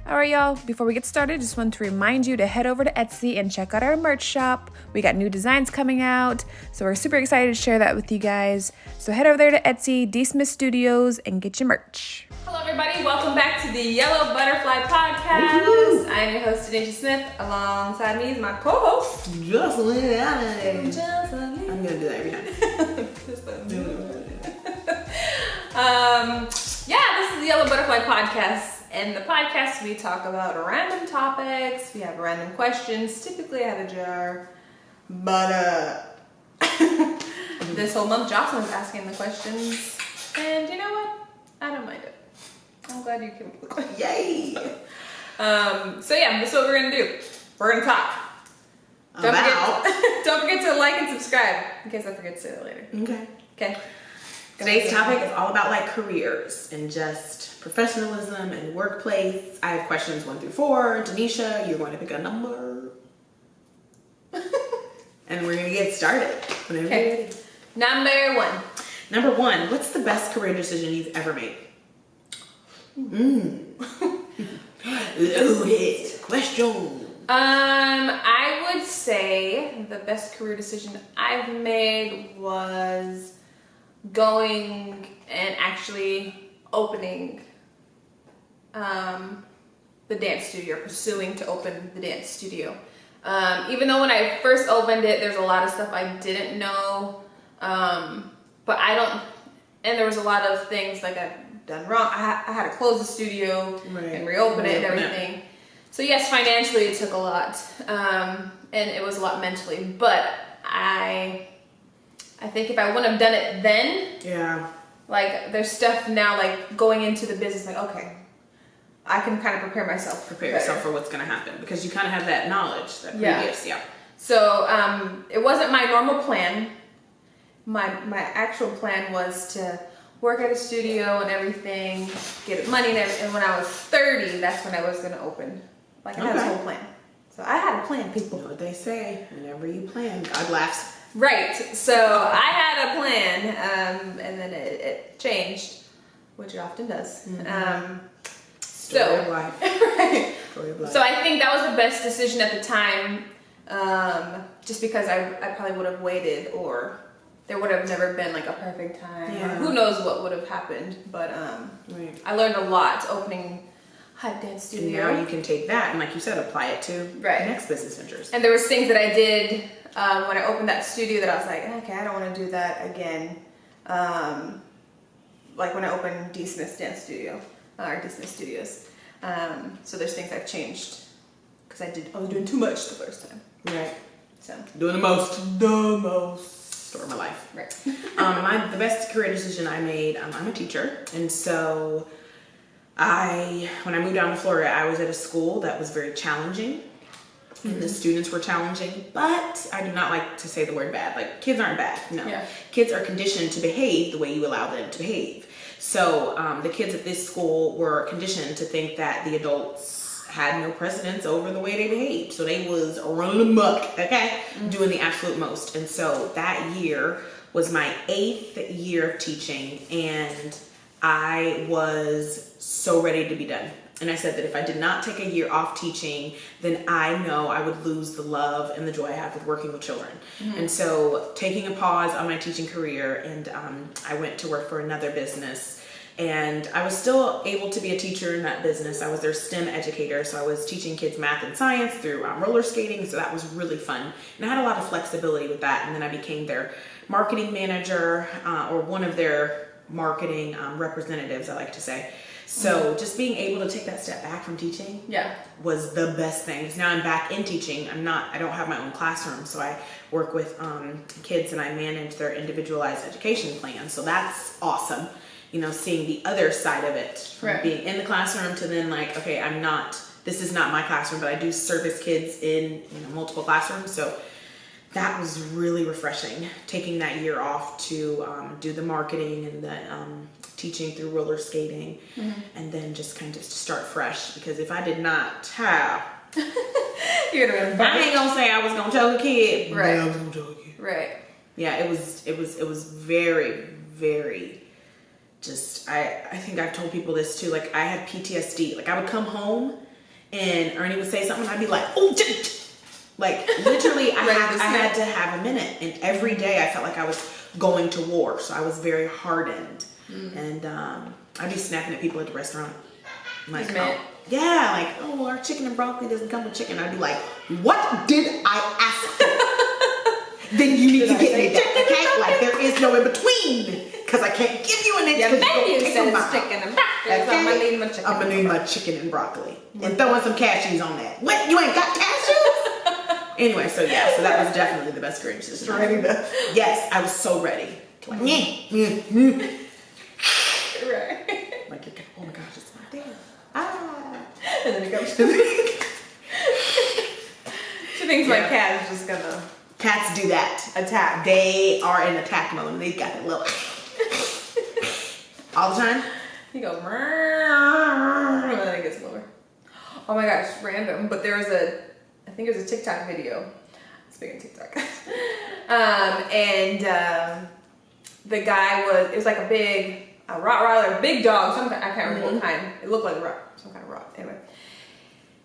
All right, y'all, before we get started, just want to remind you to head over to Etsy and check out our merch shop. We got new designs coming out, so we're super excited to share that with you guys. So head over there to Etsy, D. Smith Studios, and get your merch. Hello, everybody. Welcome back to the Yellow Butterfly Podcast. Woo-hoo. I am your host, Denisha Smith. Alongside me is my co-host, Jocelyn Allen. Jocelyn. I'm gonna do that every time. This is the Yellow Butterfly Podcast. In the podcast, we talk about random topics. We have random questions. Typically, I have a jar. But this whole month, Jocelyn was asking the questions. And you know what? I don't mind it. I'm glad you came up with the questions. Yay! This is what we're going to do. We're going to talk. Don't forget to like and subscribe, in case I forget to say that later. Okay. Today's topic is all about like careers and just professionalism and workplace. I have questions 1 through 4. Denisha, you're going to pick a number. And we're going to get started. Whenever you're ready. Number 1. Number 1, what's the best career decision you've ever made? Loaded question. I would say the best career decision I've made was going and actually opening the dance studio, pursuing to open the dance studio. Even though when I first opened it, there's a lot of stuff I didn't know, but and there was a lot of things like I've done wrong. I had to close the studio and reopen it and everything. So yes, financially it took a lot, and it was a lot mentally, but I think if I wouldn't have done it then, like there's stuff now like going into the business, like okay, I can kind of prepare myself. Prepare yourself for what's going to happen because you kind of have that knowledge, that previous, So it wasn't my normal plan. My actual plan was to work at a studio and everything, get money and when I was 30, that's when I was going to open. Like I had this whole plan. So I had a plan, people. You know what they say, whenever you plan, God laughs. Right. So I had a plan, and then it changed, which it often does. Story of life. Right. Story of life. So I think that was the best decision at the time, just because I probably would have waited, or there would have never been like a perfect time. Yeah. Or who knows what would have happened. But I learned a lot opening Hot Dance Studio. And now you can take that and, like you said, apply it to the next business ventures. And there was things that I did when I opened that studio that I was like, okay, I don't want to do that again. Like when I opened D. Smith Dance Studio, or D. Smith Studios. So there's things I've changed because I was doing too much the first time. Right. So doing the most. Story of my life. Right. The best career decision I made. I'm a teacher, and so when I moved down to Florida, I was at a school that was very challenging. And the students were challenging, but I do not like to say the word bad. Like, kids aren't bad, no. Yeah. Kids are conditioned to behave the way you allow them to behave. So the kids at this school were conditioned to think that the adults had no precedence over the way they behaved. So they was running amok, doing the absolute most. And so that year was my 8th year of teaching, and I was so ready to be done. And I said that if I did not take a year off teaching, then I know I would lose the love and the joy I have with working with children. And so taking a pause on my teaching career, and I went to work for another business. And I was still able to be a teacher in that business. I was their STEM educator, so I was teaching kids math and science through roller skating, so that was really fun. And I had a lot of flexibility with that. And then I became their marketing manager, or one of their marketing representatives, I like to say. So just being able to take that step back from teaching was the best thing. Because now I'm back in teaching. I don't have my own classroom, so I work with kids and I manage their individualized education plan. So that's awesome. You know, seeing the other side of it, from being in the classroom to then like, okay, this is not my classroom, but I do service kids in multiple classrooms. So that was really refreshing, taking that year off to do the marketing and the teaching through roller skating, and then just kind of start fresh. Because if I did not have, I ain't gonna say I was gonna choke a kid, but I was gonna choke a kid. Right. Yeah, it was very, very. Just I think I've told people this too. Like I had PTSD. Like I would come home And Ernie would say something, and I'd be like, oh, like literally, I had to have a minute. And every day I felt like I was going to war. So I was very hardened. And I'd be snapping at people at the restaurant. Like, yeah, like, oh, our chicken and broccoli doesn't come with chicken. I'd be like, what did I ask for? Then you need to get me that, okay? Like, there is no in between. Because I can't give you an inch. Your menu says chicken and broccoli. Okay? So I'm going to need my chicken. I'm going to need my chicken and broccoli. And throwing some cashews on that. What? You ain't got cashews? Anyway, so yeah, so that was definitely the best career decision. Ready to. Yes, I was so ready. Like, Right. like, oh my gosh, it's my dad. Ah. And then it goes. She thinks my cat is just gonna. Cats do that. Attack. They are in attack mode. They got that little all the time. He goes. And then it gets lower. Oh my gosh, random. But there was I think it was a TikTok video. Speaking of TikTok. The guy it was like a Rottweiler, big dog, I can't remember what kind. It looked like some kind of rot. Anyway.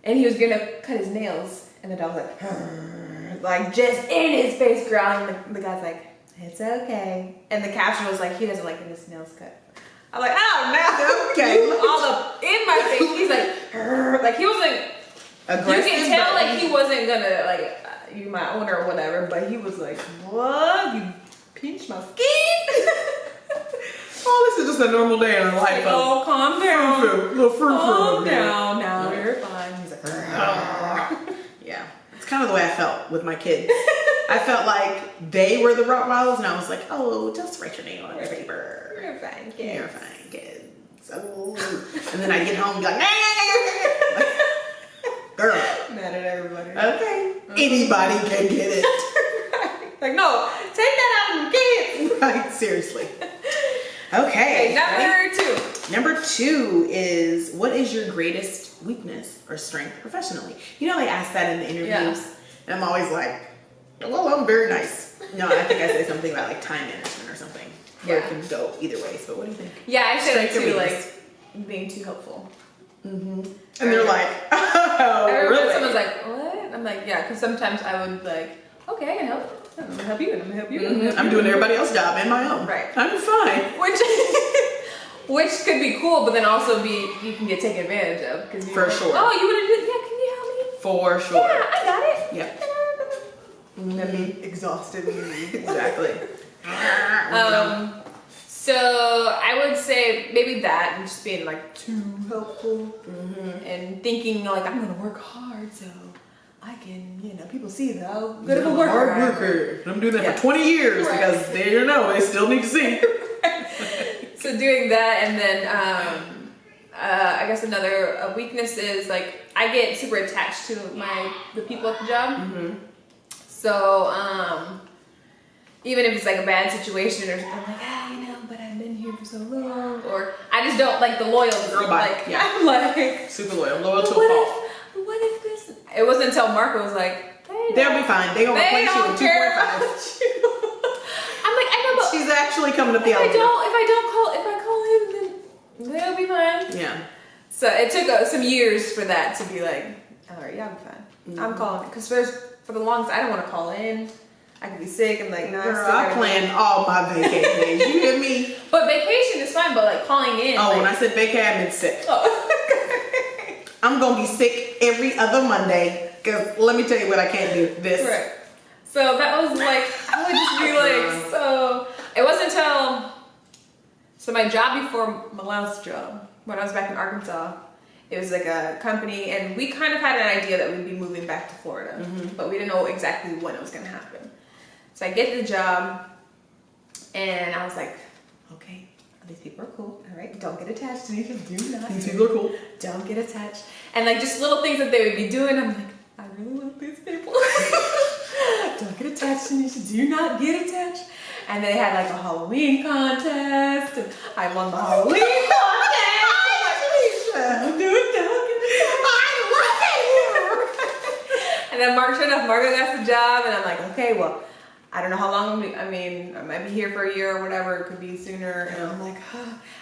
And he was gonna cut his nails, and the dog was like just in his face growling. The guy's like, it's okay. And the caption was like, he doesn't like his nails cut. I'm like, oh no, Okay. all up in my face. He's like he wasn't Aggressive. You can tell like he wasn't gonna like you my owner or whatever, but he was like, what? You pinched my skin? Oh, this is just a normal day in our life. Like, oh, calm down. Little fruit. Calm down now. You're fine. He's like, yeah. It's kind of the way I felt with my kids. I felt like they were the Rottweilers, and I was like, oh, just write your name on the paper. you're fine, kid. You're fine, kids. Oh. And then I get home and be like, girl. Mad at everybody. Okay. Anybody can get it. Like, no, take that out of the kids. Right, seriously. Okay. Number two is, what is your greatest weakness or strength professionally? You know, they ask that in the interviews. Yeah. And I'm always like, well, I'm very nice. No, I think I say something about like time management or something. Where it can go either ways. But what do you think? Yeah, I say like Strength or too, weakness? like being too helpful. Mm-hmm. And they're like, oh, really? Someone's like, what? I'm like, yeah, because sometimes I would like, okay, I can help. I'm gonna help you, and I'm gonna help you. Mm-hmm. I'm doing everybody else's job and my own. Right. I'm fine. Which could be cool, but then also you can get taken advantage of because For sure. Oh, you want to do? Yeah, can you help me? For sure. Yeah, I got it. Yep. And be exhausted. Exactly. So I would say maybe that and just being like too helpful and thinking like I'm gonna work hard so I can, people see how good of a worker hard I am. worker. I'm doing that for 20 years because they still need to see. So doing that, and then I guess another weakness is like I get super attached to the people at the job. Mm-hmm. So even if it's like a bad situation or something, I'm like, but I've been here for so long, or I just don't like the loyalty. Girl, bye. Like I'm like super loyal to a fault. What if this? It wasn't until Marco was like, they'll be fine. They gonna replace you with 2.5. I'm like, I know, but she's actually coming up the elevator. If I call him, then they'll be fine. Yeah. So it took some years for that to be like, all right, yeah, I'll be fine. Mm-hmm. I'm calling because for the longest, I don't want to call in. I could be sick. I'm like, no. Girl, I planned all my vacation days. You hear me? But vacation is fine. But like calling in. Oh, when I said vacation, I meant sick. Oh. I'm gonna be sick every other Monday. Cause let me tell you what I can't do. This. Right. So that was like, I would just be like, so. It wasn't until. So my job before my last job, when I was back in Arkansas, it was like a company, and we kind of had an idea that we'd be moving back to Florida, but we didn't know exactly when it was going to happen. So I get the job, and I was like, okay, these people are cool. All right, don't get attached to these. Do not. These people are cool. Don't get attached. And like just little things that they would be doing, I'm like, I really love these people. Don't get attached to these. Do not get attached. And they had like a Halloween contest, and I won the Halloween contest. And then Mark showed up. Margo got the job, and I'm like, okay, well, I don't know how long. I mean, I might be here for a year or whatever. It could be sooner. And I'm like,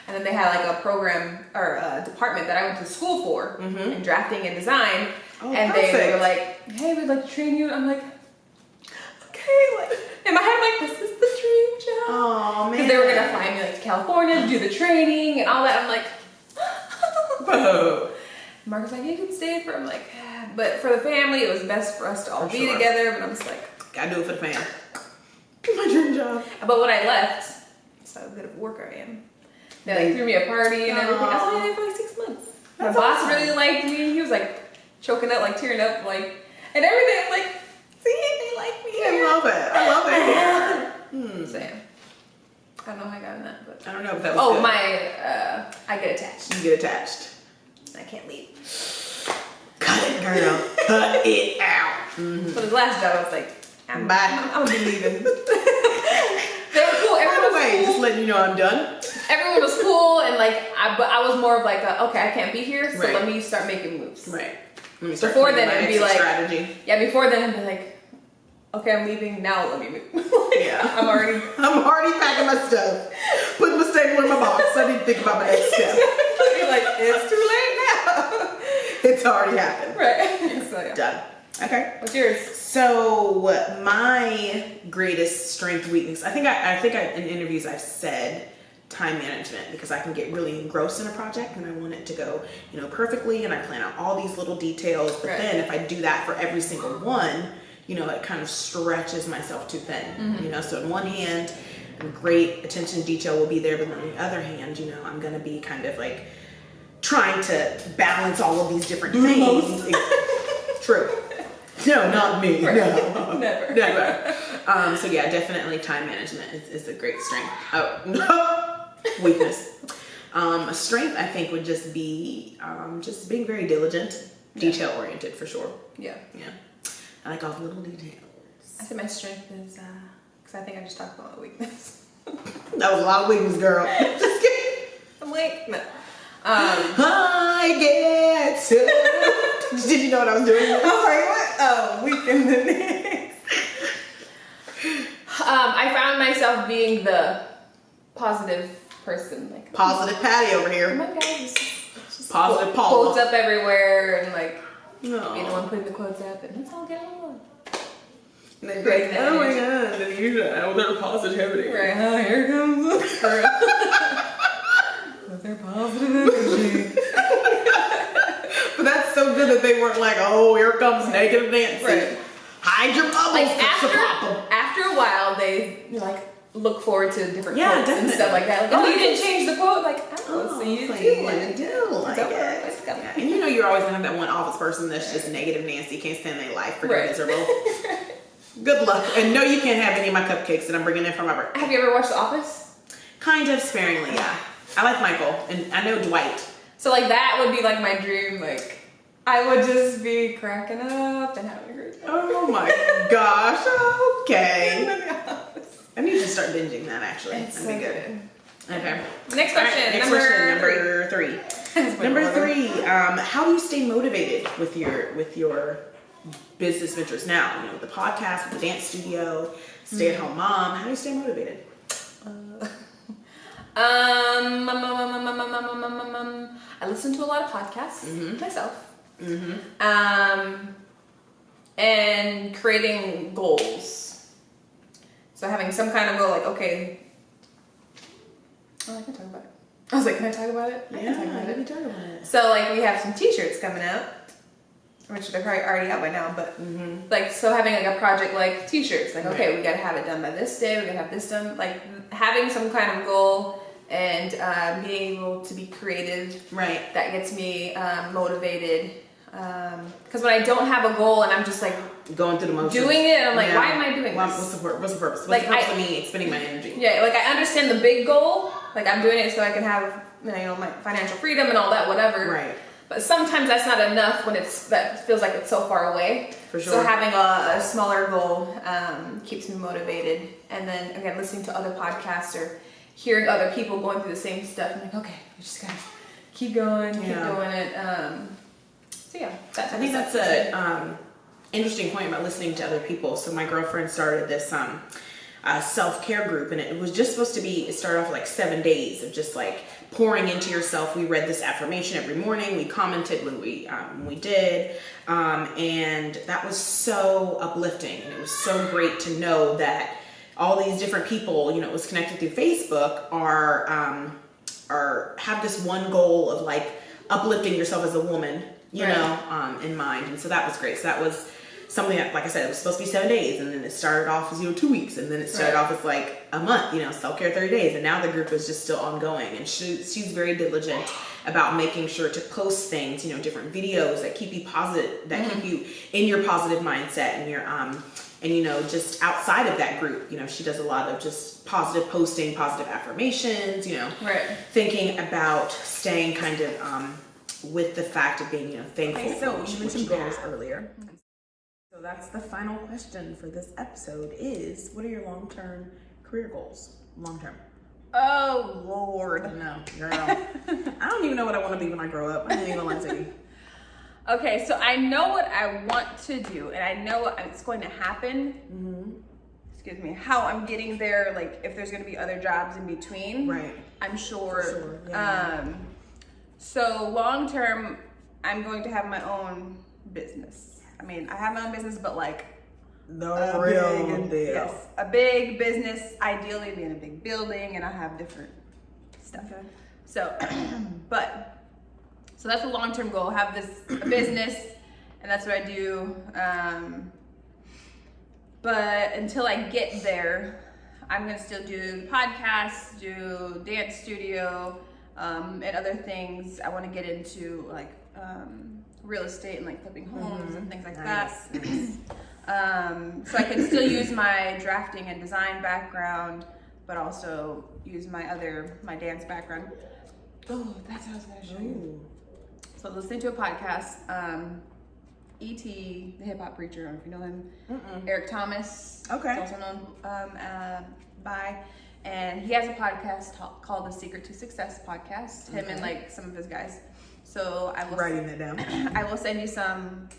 and then they had like a program or a department that I went to school for in drafting and design. Oh, and perfect. they were like, hey, we'd like to train you. I'm like, okay. Like in my head, I'm like, this is the dream job. Oh man. Because they were gonna fly me like to California to do the training and all that. I'm like, Whoa. Mark was like, you can stay for. I'm like, but for the family, it was best for us to all For be sure. together. But I'm just like. Gotta do it for the fam. My dream job. But when I left, that's how good of a worker I am. They like threw me a party and everything. I was only there for like 6 months. That's My boss awesome. really liked me. He was like choking up, like tearing up, like and everything. I'm like, see, they like me. I Here. love it. I love it. So yeah, I don't know how I got in that, but I don't know if that was good. I get attached. You get attached. I can't leave. Cut it, girl. Cut it out. So the last job, I was like, Bye. I'm gonna be leaving. They were cool. By Everyone the was way, cool. just letting you know I'm done. Everyone was cool, and like, but I was more of like, okay, I can't be here, so Right. let me start making moves. Right. Let me start Before thinking then, my it'd be exit like- strategy. Yeah, before then I'd be like, okay, I'm leaving now. Let me move. Yeah. I'm already. I'm already packing my stuff. Putting my staple in my box. I need to think about my next step. You're like, it's too late now. It's already happened. Right. So yeah. Done. Okay. What's yours? So my greatest strength, weakness. I think in interviews I've said time management, because I can get really engrossed in a project and I want it to go, perfectly, and I plan out all these little details. But Right. then if I do that for every single one, it kind of stretches myself too thin. So on one hand, great attention to detail will be there, but on the other hand, I'm going to be kind of like trying to balance all of these different things. True. No, not me. Right. No. Never. Never. So yeah, definitely time management is a great strength. Oh, weakness. A strength I think would just be just being very diligent, detail oriented for sure. Yeah. Yeah. I like all the little details. I think my strength is, because I think I just talked about my weakness. That was a lot of weakness, girl. Just kidding. I'm like, no. I get to. Did you know what I was doing? I'm like, what? Oh, weak in the knees. I found myself being the positive person. Like, Positive Patty over oh here. my God. Just Positive quotes Paula. up everywhere and like, No. be the one putting the quotes up and let's all get along. And they're like, oh my God, then you know, their positivity. Right, here comes with their positive energy. But that's so good that they weren't like, oh, here comes negative Nancy. Right. Hide your bubbles. Like Papa. after a while, they like look forward to different Yeah, quotes and definitely. stuff like that. Like, Oh, you that's- didn't change the quote. Like, oh, so you so do. you Like, do like it's over. it. It's coming. Yeah. And you're always gonna have that one office person that's just negative Nancy, can't stand their life, freaking Right. miserable. Good luck. And no, you can't have any of my cupcakes that I'm bringing in for my birthday. Have you ever watched The Office? Kind of sparingly, yeah. I like Michael, and I know Dwight. So like that would be like my dream. Like I would just be cracking up and having a great time. Oh my gosh, okay. The Office. I need to start binging that actually. It's so That'd be good. Okay. Next All right, question. next question, number three. Number three, how do you stay motivated with your business ventures now? The podcast, with the dance studio, stay-at-home mom. How do you stay motivated? I listen to a lot of podcasts myself. And creating goals. So having some kind of goal, like, okay. Oh, I can talk about it. I was like, can I talk about it? I can talk about you it. can talk about it. So like we have some t-shirts coming out, which they're probably already out by now, but like, so having like a project like t-shirts, like, okay, we gotta have it done by this day, we gotta have this done, like having some kind of goal and being able to be creative, Right. that gets me motivated. Because when I don't have a goal and I'm just like Going through the motions. doing it, I'm like, Yeah. why am I doing Well, this? what's the purpose? What's the purpose Like, of me expending my energy? Yeah, like I understand the big goal, like I'm doing it so I can have my financial freedom and all that, whatever. Right. But sometimes that's not enough when that feels like it's so far away. For sure. So having a smaller goal keeps me motivated. And then again, listening to other podcasts or hearing other people going through the same stuff, I'm like, okay, we just gotta keep going, keep Yeah. doing it. So yeah, I think that's interesting point about listening to other people. So my girlfriend started this self-care group, and it was just supposed to be, it started off like 7 days of just like pouring into yourself. We read this affirmation every morning. We commented when we did. And that was so uplifting. And it was so great to know that all these different people, you know, it was connected through Facebook, have this one goal of like uplifting yourself as a woman, you know, in mind. And so that was great. So that was something that, like I said, it was supposed to be 7 days, and then it started off as, 2 weeks, and then it started off as like a month, self-care 30 days. And now the group is just still ongoing, and she's very diligent about making sure to post things, different videos that keep you positive, that keep you in your positive mindset, and your just outside of that group, she does a lot of just positive posting, positive affirmations, thinking about staying kind of with the fact of being, thankful. Okay, so you mentioned goals earlier. So that's the final question for this episode is, what are your long-term career goals? Long-term. Oh, Lord. No, girl. I don't even know what I want to be when I grow up. I don't even want to be. Okay, so I know what I want to do, and I know it's going to happen. Mm-hmm. Excuse me. How I'm getting there, like if there's going to be other jobs in between. Right. I'm sure. For sure. Yeah. So long term, I'm going to have my own business. I mean, I have my own business, but like the real deal. Yes, a big business. Ideally, be in a big building, and I have different stuff. Okay. So, so that's a long-term goal. Have this a business, and that's what I do. But until I get there, I'm gonna still do podcasts, do dance studio, and other things. I want to get into like real estate and like flipping homes and things like that. So I can still use my drafting and design background, but also use my dance background. Oh, that's what I was gonna show you. So listening to a podcast, E.T., the hip hop preacher, I don't know if you know him, Eric Thomas, okay, also known by, and he has a podcast called The Secret to Success podcast. Him and like some of his guys. So I will writing it down. I will send you some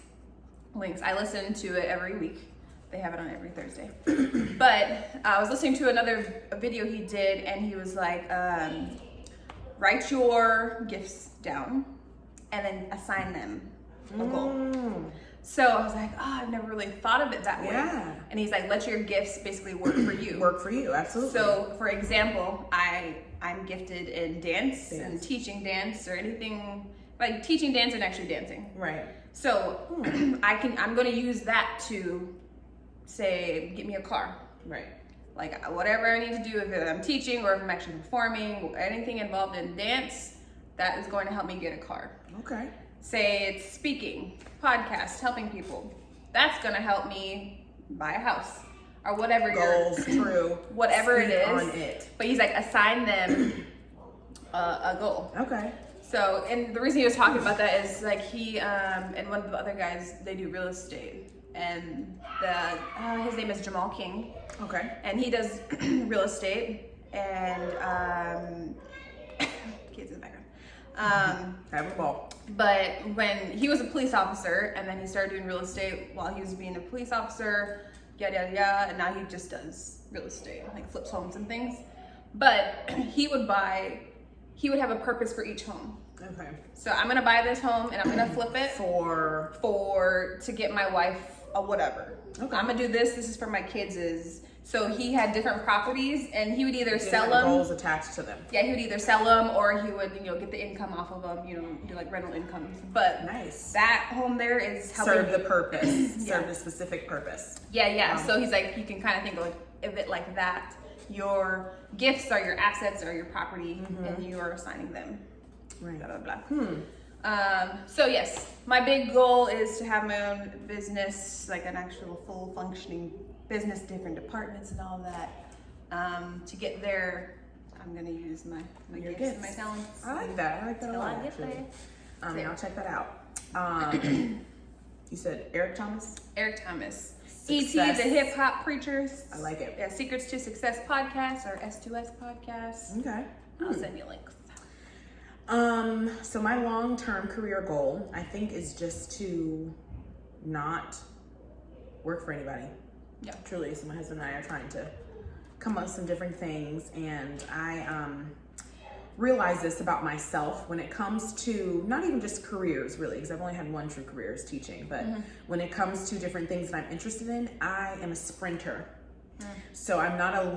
links. I listen to it every week. They have it on every Thursday. But I was listening to a video he did, and he was like, write your gifts down and then assign them a goal. So I was like, I've never really thought of it that way. Yeah. And he's like, let your gifts basically work for you. Work for you, absolutely. So for example, I'm gifted in dance and teaching dance or anything, like teaching dance and actually dancing. Right. So I'm going to use that to say, get me a car. Right. Like whatever I need to do, if I'm teaching or if I'm actually performing, anything involved in dance, that is going to help me get a car. Okay. Say it's speaking, podcast, helping people. That's going to help me buy a house or whatever. Goals, true. Whatever Speak it is. on it. But he's like, assign them a goal. Okay. So, and the reason he was talking about that is like he and one of the other guys, they do real estate, and his name is Jamal King. Okay. And he does real estate and kids in the background. Have a ball. But when he was a police officer, and then he started doing real estate while he was being a police officer, yada yada yada, and now he just does real estate, like flips homes and things. But he would have a purpose for each home. Okay. So I'm gonna buy this home and I'm gonna flip it to get my wife a whatever. Okay. I'm gonna do this. This is for my kids. So he had different properties, and he would either sell them. Goals attached to them. Yeah, he would either sell them or he would get the income off of them. Do like rental incomes. But nice. That home there is helping serve the purpose. Yeah. Serve a specific purpose. Yeah. So he's like, you can kind of think of it like that. Your gifts are your assets or your property, and you are assigning them. Right. Blah blah blah. So yes, my big goal is to have my own business, like an actual full functioning business, different departments and all that. To get there, I'm gonna use my gifts and my talents. I like that. I like that a lot. Actually. I'll check that out. You said Eric Thomas? Eric Thomas. Success. E.T. the hip hop preachers. I like it. Yeah, Secrets to Success podcast or S2S podcast. Okay. I'll send you links. So my long-term career goal, I think, is just to not work for anybody. Yeah. Truly. So my husband and I are trying to come up with some different things, and I realize this about myself when it comes to not even just careers really, because I've only had one true career is teaching, but when it comes to different things that I'm interested in, I am a sprinter. So I'm not a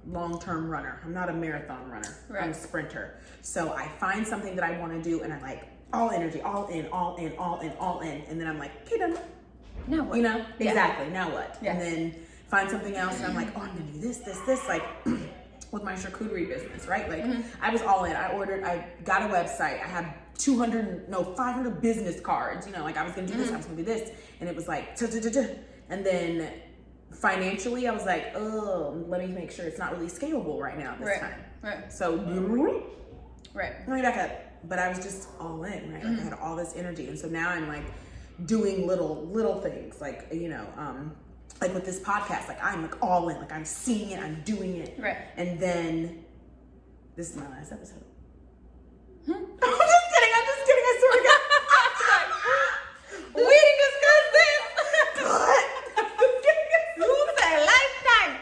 long-term runner. I'm not a marathon runner. Right. I'm a sprinter. So I find something that I want to do, and I'm like all energy, all in, and then I'm like, okay, done. Now what? You know, Yeah. exactly. Now what? Yeah. And then find something else, and I'm like, oh, I'm gonna do this, like with my charcuterie business, right? Like I was all in. I got a website. I had 500 business cards. You know, like I was gonna do this, I was gonna do this, and it was like, and then financially, I was like, oh, let me make sure it's not really scalable right now this time. Right. So, Right. let me back up. But I was just all in, right? Like I had all this energy, and so now I'm like doing little things, like like with this podcast, like I'm like all in, like I'm seeing it, I'm doing it, Right. And then this is my last episode. I'm just kidding. I swear to God. We didn't discuss this. Who said lifetime?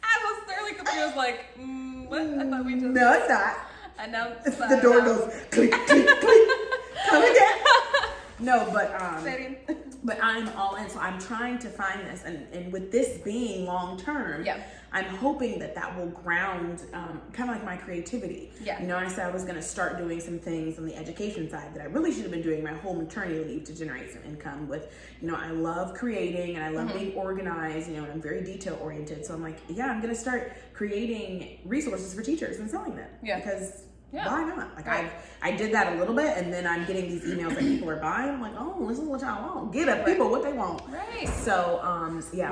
I was thoroughly confused. Like, what? I thought we just No, it's not. announced. The door goes click, click, click. Come again. No, but I'm all in. So I'm trying to find this, and with this being long term, Yeah. I'm hoping that will ground kind of like my creativity. Yeah. You know, I said I was going to start doing some things on the education side that I really should have been doing my whole maternity leave to generate some income with. I love creating, and I love being organized, and I'm very detail oriented. So I'm like, yeah, I'm going to start creating resources for teachers and selling them. Yeah. Because Yeah. why not? Like Right. I did that a little bit, and then I'm getting these emails that people are buying. I'm like, oh, this is what y'all want. Get up, people, what they want. Right. So,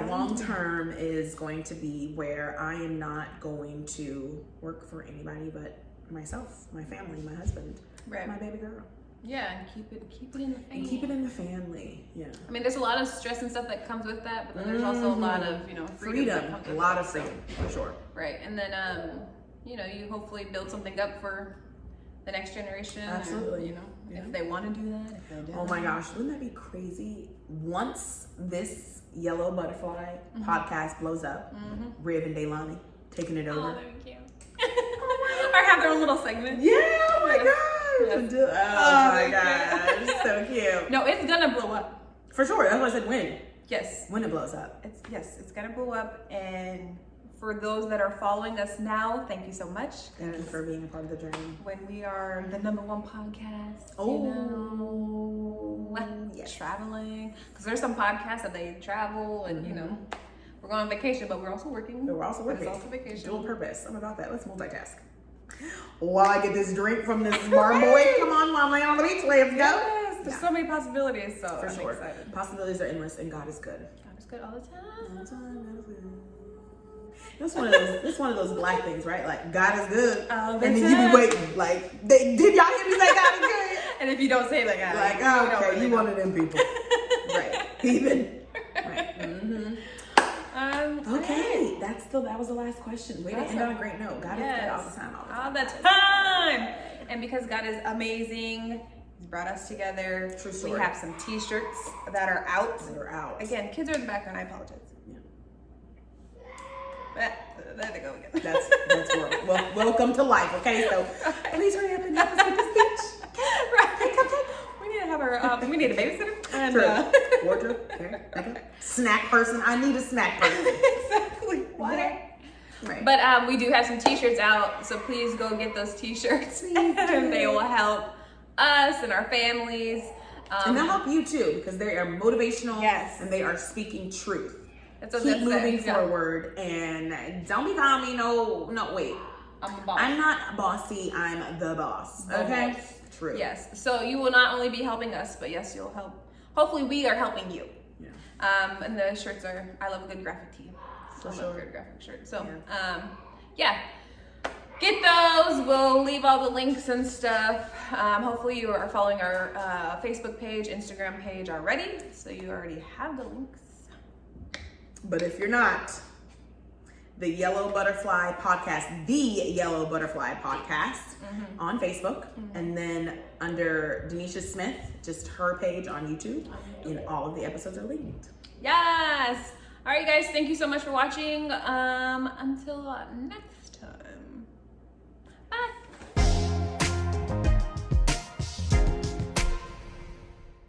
long term is going to be where I am not going to work for anybody but myself, my family, my husband, Right. my baby girl, Yeah, and keep it in the family. and keep it in the family. Yeah, I mean, there's a lot of stress and stuff that comes with that, but then there's also a lot of freedom. that freedom, comes a with lot it, of so- freedom for sure. Right, and then you hopefully build something up for the next generation. or, Absolutely. Yeah. if they want to do that. If they don't. Oh my gosh, wouldn't that be crazy? Once this Yellow Butterfly podcast blows up, Riv and Delaney taking it over. Oh, that'd be cute. Or have their own little segment. Yeah, oh my gosh. Yes. Oh my gosh, so cute. No, it's gonna blow up. For sure, that's why I said when. Yes. When it blows up. It's gonna blow up, and for those that are following us now, thank you so much. Thank you for being a part of the journey. When we are the #1 podcast, Yes. traveling, because there's some podcasts that they travel and we're going on vacation, but we're also working. But we're also But it's working. also vacation. Dual purpose. I'm about that. Let's multitask. While I get this drink from this bar boy, come on, while I'm laying on the beach, let's go. Yes, there's so many possibilities. So For I'm sure. excited. Possibilities are endless, and God is good. God is good all the time. All the time, God is good. That's one of those black things, right? Like God is good, All and the then you time. be waiting. Like, did y'all hear me say God is good? And if you don't say that, guys, Like, you oh, don't okay, really you know. one of them people, right? Even, right? Okay, that was the last question. Way to end on a great note. God is good all the time. All the time. And because God is amazing, He's brought us together. True We story. have some T-shirts that are out. We're out. Again, kids are in the background. I apologize. Yeah. There they go again. That's well, welcome to life. Okay, so please hurry up and help us with this speech. Right. We need to have our. We need a babysitter. And, True. Wardrobe. Okay. Snack person. I need a snack person. exactly. Water. Right. But we do have some T-shirts out, so please go get those T-shirts. And they will help us and our families. And they'll help you too, because they are motivational. Yes. And they are speaking truth. That's what Keep that moving says, yeah. forward, and don't be calling me. No, wait. I'm the boss. I'm not bossy. I'm the boss. The Okay. boss. True. Yes. So you will not only be helping us, but yes, you'll help. Hopefully, we are helping you. Yeah. And the shirts are. I love a good graphic tee. For I love sure. a good graphic shirt. So, yeah. Get those. We'll leave all the links and stuff. Hopefully, you are following our Facebook page, Instagram page already, so you already have the links. But if you're not, the Yellow Butterfly Podcast, the Yellow Butterfly Podcast on Facebook. And then under Denisha Smith, just her page on YouTube. And all of the episodes are linked. Yes. All right, guys. Thank you so much for watching. Until next